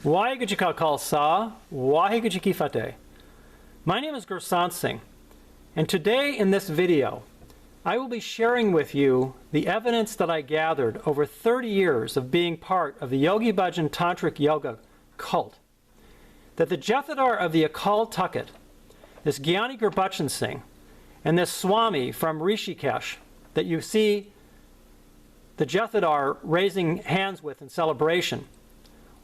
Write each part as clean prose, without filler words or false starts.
Waheguru Ji Ka Khalsa, Waheguru Ji Ki Fateh. My name is Gursant Singh, and today in this video, I will be sharing with you the evidence that I gathered over 30 years of being part of the Yogi Bhajan tantric yoga cult, that the Jathedar of the Akal Takhat, this Gyani Gurbachan Singh, and this Swami from Rishikesh that you see the Jathedar raising hands with in celebration,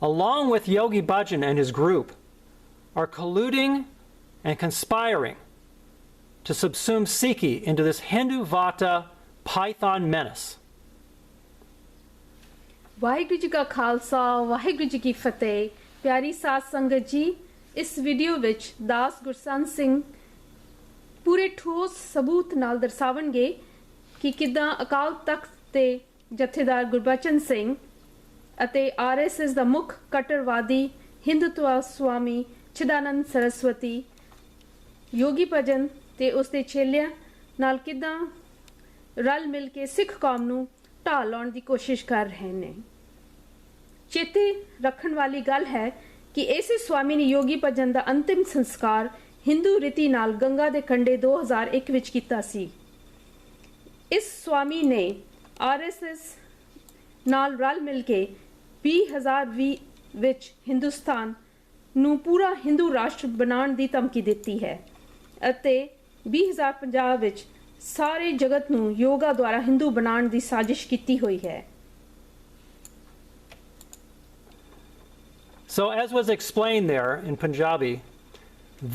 along with Yogi Bhajan and his group, are colluding and conspiring to subsume Sikhi into this Hinduvata python menace. Waheguru ji का खालसा वाहिगुरु जी की फतेह प्यारी साध संगत जी इस video which दास गुरसंत सिंह पूरे ठोस सबूत नाल दर्शावणगे कि किदां अकाल तख्त ते जथेदार गुरबचन सिंह ਅਤੇ RSS ਦਾ ਮੁੱਖ ਕਟਰਵਾਦੀ ਹਿੰਦੂਤਵਾ ਸਵਾਮੀ ਚਿਦਾਨੰਦ ਸਰਸਵਤੀ ਯੋਗੀ ਭਜਨ ਤੇ ਉਸ ਦੇ ਚੇਲਿਆਂ ਨਾਲ ਕਿਦਾਂ ਰਲ ਮਿਲ ਕੇ ਸਿੱਖ ਕੌਮ ਨੂੰ ਢਾਹ ਲਾਉਣ ਦੀ ਕੋਸ਼ਿਸ਼ ਕਰ ਰਹੇ ਨੇ। ਚੇਤੇ ਰੱਖਣ ਵਾਲੀ ਗੱਲ ਹੈ ਕਿ ਇਸੇ ਸਵਾਮੀ ਨੇ ਯੋਗੀ ਭਜਨ ਦਾ ਅੰਤਿਮ ਸੰਸਕਾਰ ਹਿੰਦੂ ਰੀਤੀ ਨਾਲ ਗੰਗਾ ਦੇ ਕੰਢੇ 2001 ਵਿੱਚ ਕੀਤਾ ਸੀ। ਇਸ ਸਵਾਮੀ ਨੇ RSS ਨਾਲ ਰਲ ਮਿਲ ਕੇ 2020 ਵਿੱਚ ਹਿੰਦੁਸਤਾਨ ਨੂੰ ਪੂਰਾ ਹਿੰਦੂ ਰਾਸ਼ਟਰ ਬਣਾਉਣ ਦੀ ਧਮਕੀ ਦਿੱਤੀ ਹੈ ਅਤੇ 2050 ਵਿੱਚ ਸਾਰੇ ਜਗਤ ਨੂੰ ਯੋਗਾ ਦੁਆਰਾ ਹਿੰਦੂ ਬਣਾਉਣ ਦੀ ਸਾਜ਼ਿਸ਼ ਕੀਤੀ ਹੋਈ ਹੈ। So as was explained there in Punjabi,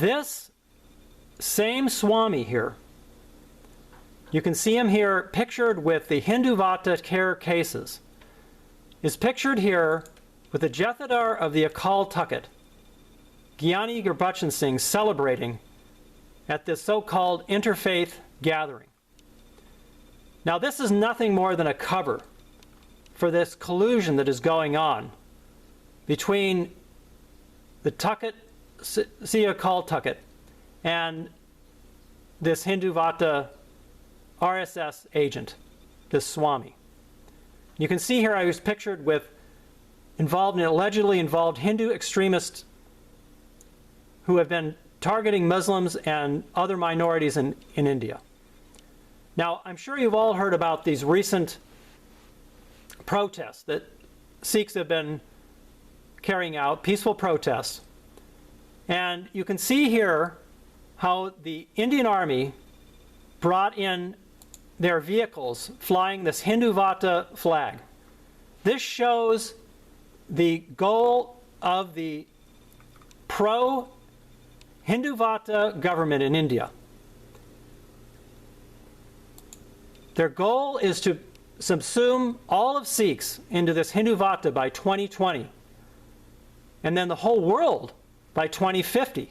this same Swami here, you can see him here pictured with the Hinduvata care cases, is pictured here with the Jathedar of the Akal Takhat, Gyani Gurbachan Singh, celebrating at this so-called interfaith gathering. Now this is nothing more than a cover for this collusion that is going on between the Takhat, Akal Takhat, and this Hinduvata RSS agent, this Swami. You can see here I was pictured with allegedly involved Hindu extremists who have been targeting Muslims and other minorities in India. Now, I'm sure you've all heard about these recent protests that Sikhs have been carrying out, peaceful protests. And you can see here how the Indian Army brought in their vehicles flying this Hinduvata flag. This shows the goal of the pro-Hinduvata government in India. Their goal is to subsume all of Sikhs into this Hinduvata by 2020, and then the whole world by 2050.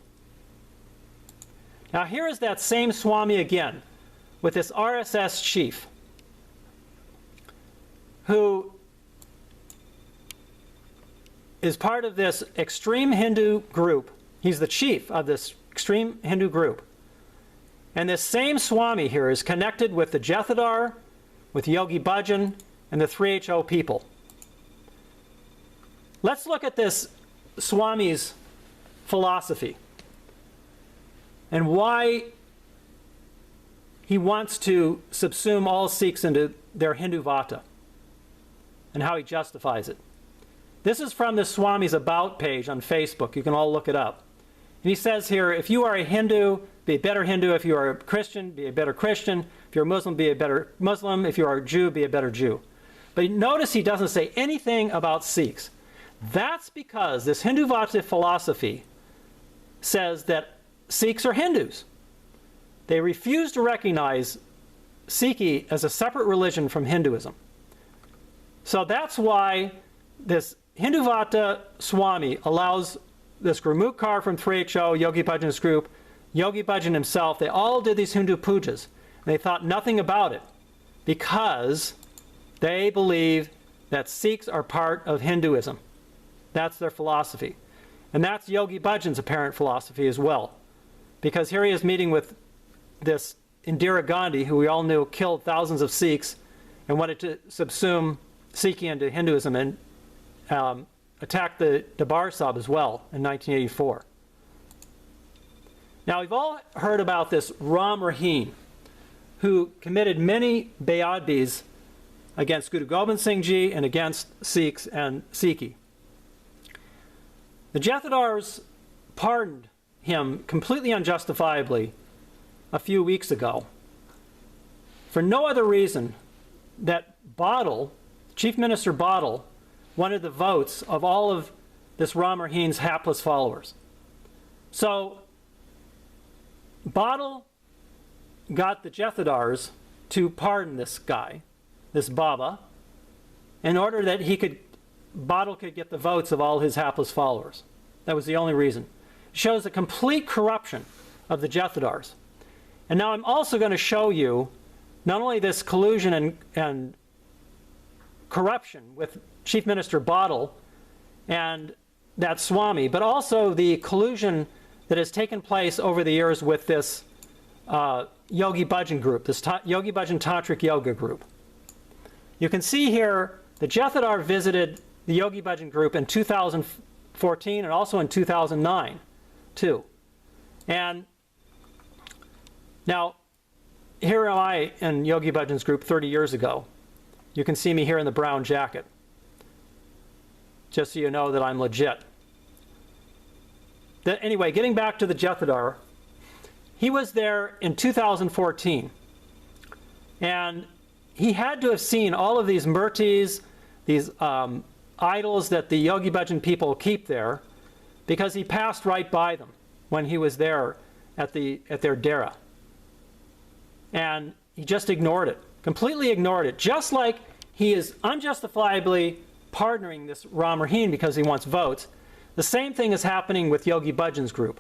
Now here is that same Swami again, with this RSS chief, who is part of this extreme Hindu group. He's the chief of this extreme Hindu group. And this same Swami here is connected with the Jathedar, with Yogi Bhajan, and the 3HO people. Let's look at this Swami's philosophy and why he wants to subsume all Sikhs into their Hinduvata, and how he justifies it. This is from the Swami's About page on Facebook. You can all look it up. And he says here, if you are a Hindu, be a better Hindu. If you are a Christian, be a better Christian. If you're a Muslim, be a better Muslim. If you are a Jew, be a better Jew. But notice he doesn't say anything about Sikhs. That's because this Hinduvata philosophy says that Sikhs are Hindus. They refuse to recognize Sikhi as a separate religion from Hinduism. So that's why this Hinduvata Swami allows this Gurmukhar from 3HO, Yogi Bhajan's group, Yogi Bhajan himself, they all did these Hindu pujas. And they thought nothing about it because they believe that Sikhs are part of Hinduism. That's their philosophy. And that's Yogi Bhajan's apparent philosophy as well. Because here he is meeting with this Indira Gandhi, who we all knew killed thousands of Sikhs and wanted to subsume Sikhi into Hinduism and attacked the Darbar Sahib as well in 1984. Now, we've all heard about this Ram Rahim, who committed many beadbis against Guru Gobind Singh Ji and against Sikhs and Sikhi. The Jathedars pardoned him completely unjustifiably a few weeks ago for no other reason that Badal, Chief Minister Badal, wanted the votes of all of this Ram Rahim's hapless followers. So Badal got the Jathedars to pardon this guy, this Baba, in order that Badal could get the votes of all his hapless followers. That was the only reason. It shows a complete corruption of the Jathedars. And now I'm also going to show you not only this collusion and corruption with Chief Minister Badal and that Swami, but also the collusion that has taken place over the years with this Yogi Bhajan group, this Yogi Bhajan Tantric Yoga group. You can see here the Jathedar visited the Yogi Bhajan group in 2014 and also in 2009 too. And now here am I in Yogi Bhajan's group 30 years ago. You can see me here in the brown jacket, just so you know that I'm legit. Anyway, getting back to the Jathedar, he was there in 2014, and he had to have seen all of these murtis, these idols that the Yogi Bhajan people keep there, because he passed right by them when he was there at their dera. And he just ignored it, completely ignored it, just like he is unjustifiably pardoning this Ram Rahim because he wants votes. The same thing is happening with Yogi Bhajan's group.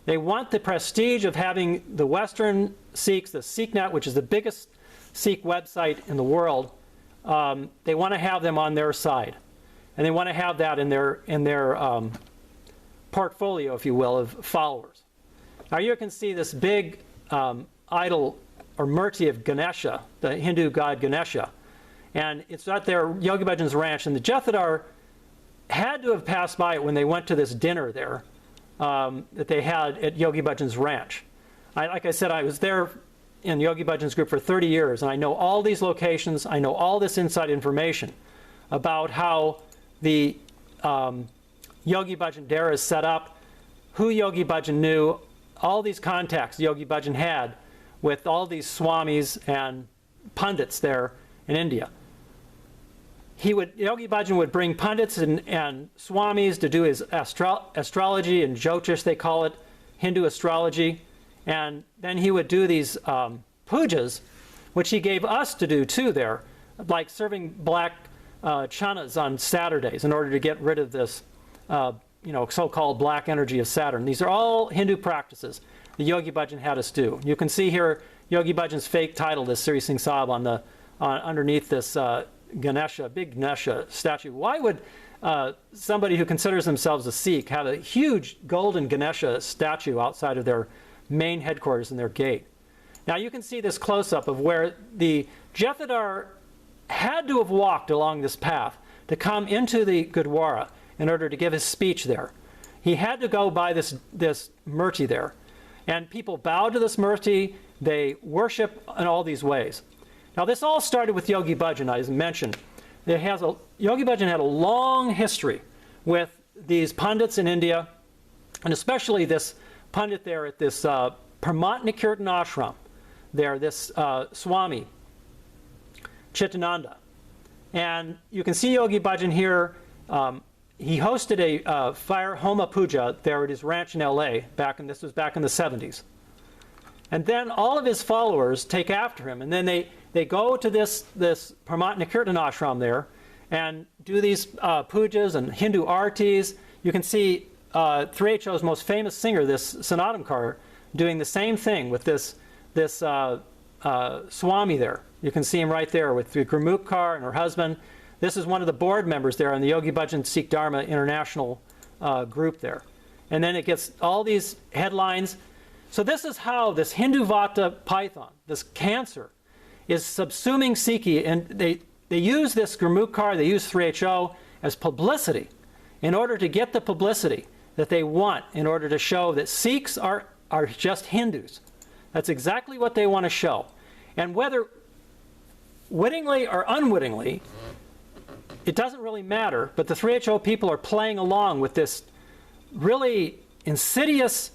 They want the prestige of having the Western Sikhs, the SikhNet, which is the biggest Sikh website in the world. They want to have them on their side, and they want to have that in their portfolio, if you will, of followers. Now you can see this big idol or murti of Ganesha, the Hindu god Ganesha, and it's at their Yogi Bhajan's ranch, and the Jathedar had to have passed by it when they went to this dinner there that they had at Yogi Bhajan's ranch. Like I said, I was there in Yogi Bhajan's group for 30 years, and I know all these locations, I know all this inside information about how the Yogi Bhajan Dera is set up, who Yogi Bhajan knew, all these contacts Yogi Bhajan had with all these swamis and pundits there in India. Yogi Bhajan would bring pundits and swamis to do his astrology and Jyotish, they call it, Hindu astrology. And then he would do these pujas, which he gave us to do too there, like serving black chanas on Saturdays in order to get rid of this so-called black energy of Saturn. These are all Hindu practices the Yogi Bhajan had us do. You can see here Yogi Bhajan's fake title, this Sri Singh Sahib, underneath this Ganesha, big Ganesha statue. Why would somebody who considers themselves a Sikh have a huge golden Ganesha statue outside of their main headquarters in their gate? Now you can see this close-up of where the Jathedar had to have walked along this path to come into the Gurdwara in order to give his speech there. He had to go by this murti there. And people bow to this murti, they worship in all these ways. Now this all started with Yogi Bhajan, as mentioned. Yogi Bhajan had a long history with these pundits in India, and especially this pundit there at this Paramatmakirtan ashram there, this Swami, Chitananda. And you can see Yogi Bhajan here. He hosted a fire homa puja there at his ranch in LA, this was back in the 70s. And then all of his followers take after him, and then they go to this Paramatmakirtan ashram there and do these pujas and Hindu artis. You can see 3HO's most famous singer, this Sanatana, doing the same thing with this Swami there. You can see him right there with the Gurmukhkar and her husband. This is one of the board members there in the Yogi Bhajan Sikh Dharma International group there. And then it gets all these headlines. So this is how this Hinduvata python, this cancer, is subsuming Sikhi, and they use this Gurmukhkar, they use 3HO as publicity in order to get the publicity that they want, in order to show that Sikhs are just Hindus. That's exactly what they want to show. And whether wittingly or unwittingly, it doesn't really matter, but the 3HO people are playing along with this really insidious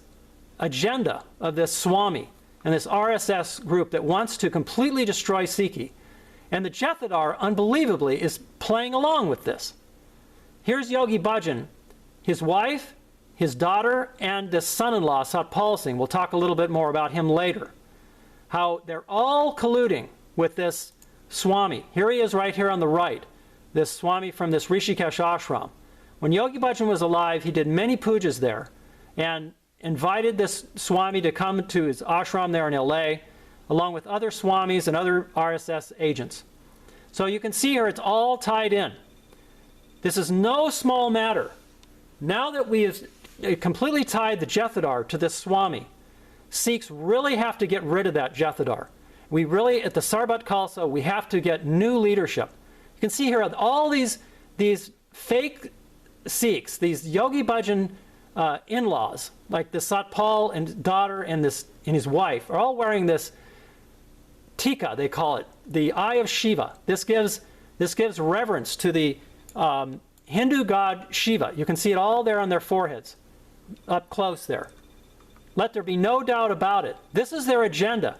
agenda of this Swami and this RSS group that wants to completely destroy Sikhi. And the Jathedar, unbelievably, is playing along with this. Here's Yogi Bhajan, his wife, his daughter, and his son-in-law, Satpal Singh. We'll talk a little bit more about him later. How they're all colluding with this Swami. Here he is right here on the right, this Swami from this Rishikesh ashram. When Yogi Bhajan was alive, he did many pujas there and invited this Swami to come to his ashram there in LA, along with other Swamis and other RSS agents. So you can see here it's all tied in. This is no small matter. Now that we have completely tied the Jathedar to this Swami, Sikhs really have to get rid of that Jathedar. We really, at the Sarbat Khalsa, we have to get new leadership. You can see here all these fake Sikhs, these Yogi Bhajan in-laws, like the Satpal and daughter and his wife, are all wearing this tika, they call it, the eye of Shiva. This gives reverence to the Hindu god Shiva. You can see it all there on their foreheads, up close there. Let there be no doubt about it. This is their agenda,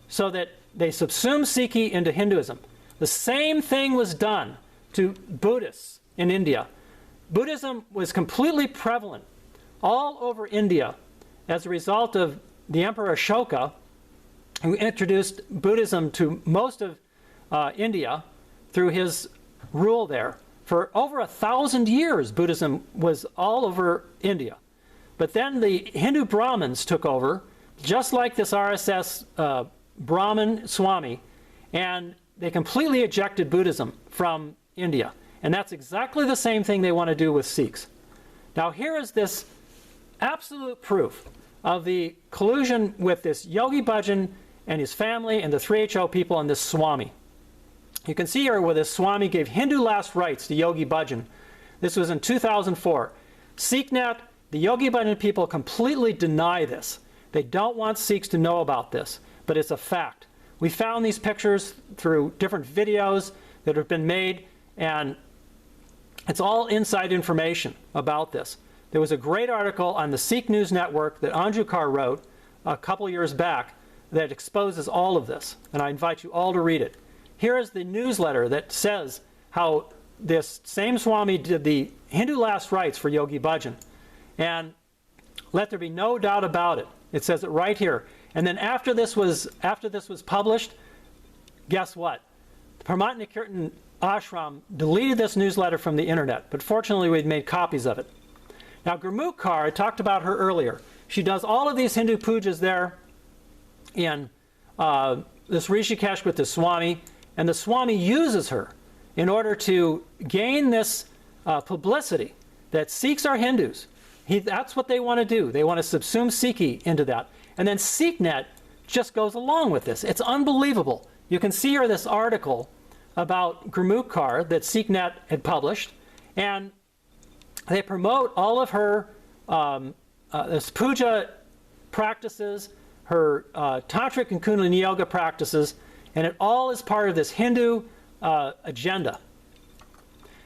so that they subsume Sikhi into Hinduism. The same thing was done to Buddhists in India. Buddhism was completely prevalent all over India as a result of the Emperor Ashoka, who introduced Buddhism to most of India through his rule there. For over 1,000 years, Buddhism was all over India. But then the Hindu Brahmins took over, just like this RSS Brahmin Swami, and they completely ejected Buddhism from India. And that's exactly the same thing they want to do with Sikhs. Now here is this absolute proof of the collusion with this Yogi Bhajan and his family and the 3HO people and this Swami. You can see here where this Swami gave Hindu last rites to Yogi Bhajan. This was in 2004. SikhNet, the Yogi Bhajan people completely deny this. They don't want Sikhs to know about this, but it's a fact. We found these pictures through different videos that have been made, and it's all inside information about this. There was a great article on the Sikh News Network that Anjukar wrote a couple years back that exposes all of this, and I invite you all to read it. Here is the newsletter that says how this same Swami did the Hindu last rites for Yogi Bhajan. And let there be no doubt about it. It says it right here. And then after this was published, guess what? The Paramatma Kirtan Ashram deleted this newsletter from the internet, but fortunately we'd made copies of it. Now Gurmukh Kaur, I talked about her earlier. She does all of these Hindu pujas there in this Rishikesh with the Swami, and the Swami uses her in order to gain this publicity that Sikhs are Hindus. That's what they want to do. They want to subsume Sikhi into that. And then SikhNet just goes along with this. It's unbelievable. You can see here this article about Gurmukh Kaur that SikhNet had published, and they promote all of her this puja practices, her tantric and kundalini yoga practices, and it all is part of this Hindu agenda.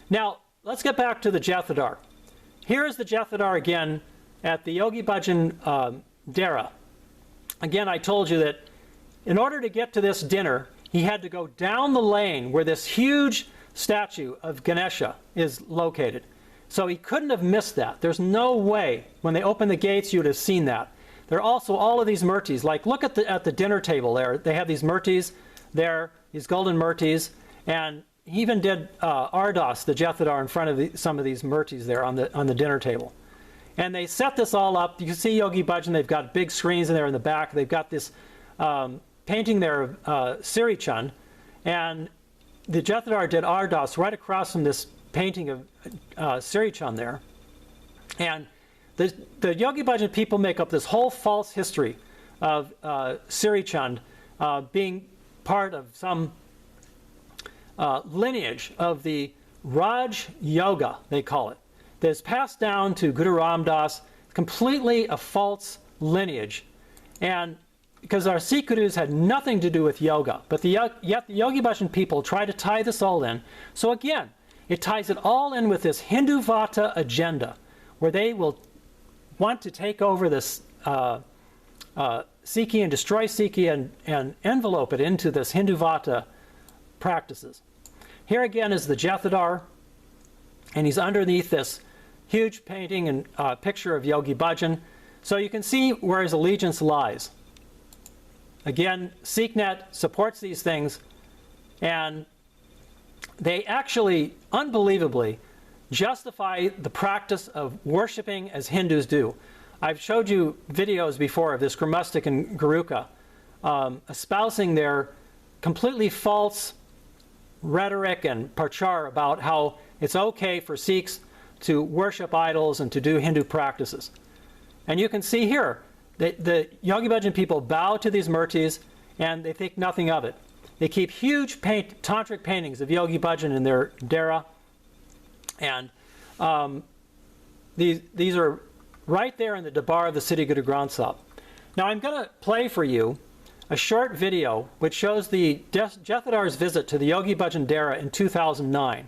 Now, let's get back to the Jathedar. Here is the Jathedar again at the Yogi Bhajan Dera. Again, I told you that in order to get to this dinner, he had to go down the lane where this huge statue of Ganesha is located. So he couldn't have missed that. There's no way when they opened the gates you would have seen that. There are also all of these murtis. Like, look at the dinner table there. They have these murtis there, these golden murtis, and he even did Ardas, the Jathedar, in front of some of these murtis there on the dinner table. And they set this all up. You can see Yogi Bhajan, they've got big screens in there in the back. They've got this painting there of Sri Chand, and the Jathedar did Ardas right across from this painting of Sri Chand there. And the Yogi Bhajan people make up this whole false history of Sri Chand being part of some lineage of the Raj Yoga, they call it. that is passed down to Guru Ram Das, completely a false lineage. And because our Sikh gurus had nothing to do with yoga, but yet the Yogi Bhajan people try to tie this all in. So again, it ties it all in with this Hinduvata agenda, where they will want to take over this Sikhi and destroy Sikhi and envelope it into this Hinduvata practices. Here again is the Jathedar, and he's underneath this huge painting and picture of Yogi Bhajan. So you can see where his allegiance lies. Again, SikhNet supports these things, and they actually, unbelievably, justify the practice of worshiping as Hindus do. I've showed you videos before of this Gurmustic and Garuka espousing their completely false rhetoric and prachar about how it's okay for Sikhs to worship idols and to do Hindu practices. And you can see here that the Yogi Bhajan people bow to these murtis and they think nothing of it. They keep huge tantric paintings of Yogi Bhajan in their dera, and these are right there in the Dabar of the city Guru Granth Sahib. Now I'm going to play for you a short video which shows the Jathadar's visit to the Yogi Bhajan Dera in 2009,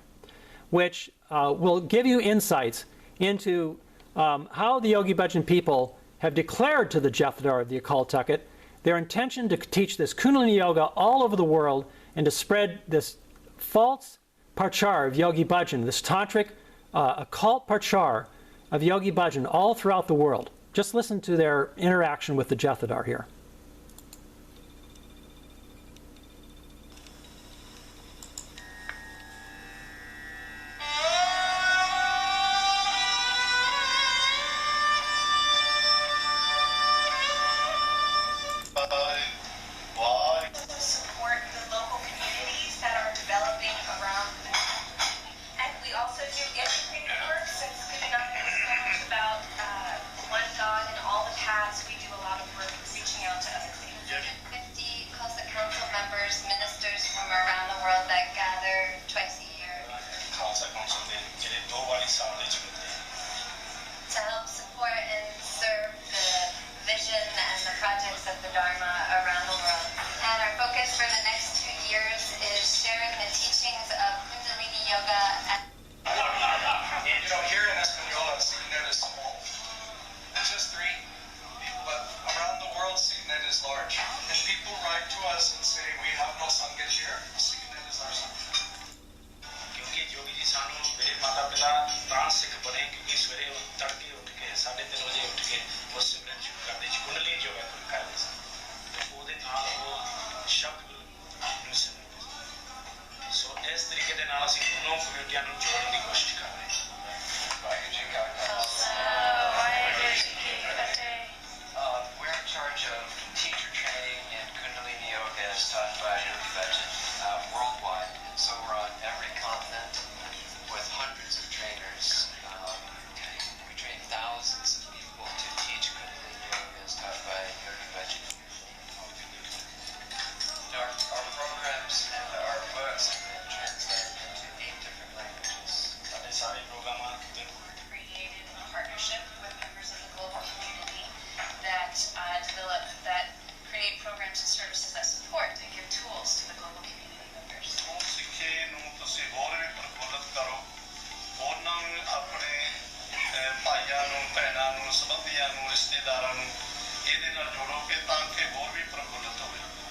which will give you insights into how the Yogi Bhajan people have declared to the Jathedar of the Akal Takhat their intention to teach this Kundalini Yoga all over the world and to spread this false prachar of Yogi Bhajan, this tantric occult prachar of Yogi Bhajan all throughout the world. Just listen to their interaction with the Jathedar here.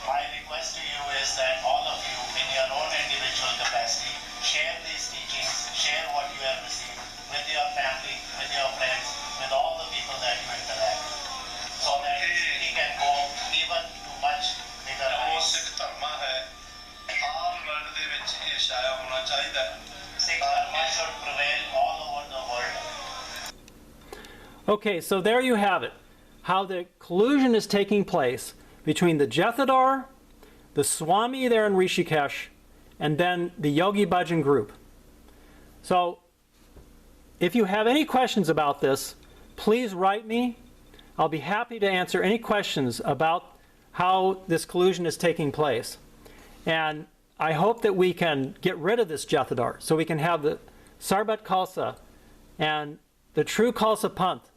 My request to you is that all of you, in your own individual capacity, share these teachings, share what you have received with your family, with your friends, with all the people that you interact with, so that we can go even to much bigger heights. Sikh Dharma should prevail all over the world. Okay, so there you have it. How the collusion is taking place between the Jathedar, the Swami there in Rishikesh, and then the Yogi Bhajan group. So if you have any questions about this, please write me. I'll be happy to answer any questions about how this collusion is taking place. And I hope that we can get rid of this Jathedar so we can have the Sarbat Khalsa And the true Khalsa Panth